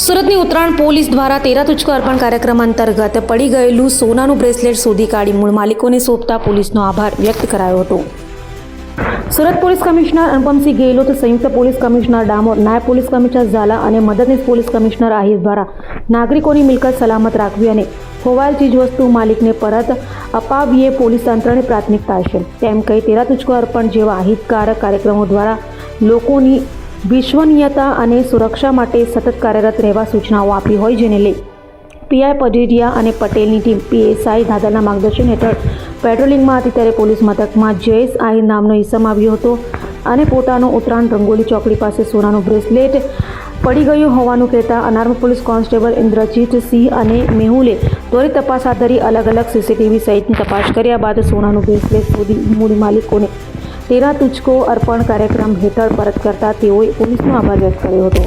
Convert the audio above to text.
સુરતની ઉત્તરાયણ પોલીસ દ્વારા તેરા તુચકો અર્પણ કાર્યક્રમ અંતર્ગત પડી ગયેલું સોનાનું બ્રેસલેટ શોધી કાઢી મૂળ માલિકોને સોંપતા પોલીસનો આભાર વ્યક્ત કરાયો હતો. સુરત પોલીસ કમિશનર અનુપમસિંહ ગેહલોત, સંયુક્ત પોલીસ કમિશનર ડામોર, નાયબ પોલીસ કમિશનર ઝાલા અને મદદનીશ પોલીસ કમિશનર આહિર દ્વારા નાગરિકોની મિલકત સલામત રાખવી અને ખોવાયેલ ચીજવસ્તુ માલિકને પરત અપાવવી એ પોલીસ તંત્રની પ્રાથમિકતા છે તેમ કહી તેરા તુચકો અર્પણ જેવા હિતકારક કાર્યક્રમો દ્વારા લોકોની વિશ્વનીયતા અને સુરક્ષા માટે સતત કાર્યરત રહેવા સૂચનાઓ આપી હોય, જેને લઈ પીઆઈ પટેરિયા અને પટેલની ટીમ પીએસઆઈ દાદાના માર્ગદર્શન હેઠળ પેટ્રોલિંગમાં હતી ત્યારે પોલીસ મથકમાં જયેશ આહિર નામનો ઈસમ આવ્યો હતો અને પોતાનો ઉત્તરાયણ રંગોલી ચોકડી પાસે સોનાનું બ્રેસલેટ પડી ગયું હોવાનું કહેતા અનાર્મ પોલીસ કોન્સ્ટેબલ ઇન્દ્રજીત સિંહ અને મેહુલે ત્વરિત તપાસ હાથ ધરી અલગ અલગ સીસીટીવી સહિતની તપાસ કર્યા બાદ સોનાનું બ્રેસલેટ શોધી મૂળ માલિકોને તેરા તુચકો અર્પણ કાર્યક્રમ હેઠળ પરત કરતા તેઓએ પોલીસનો આભાર વ્યક્ત કર્યો હતો.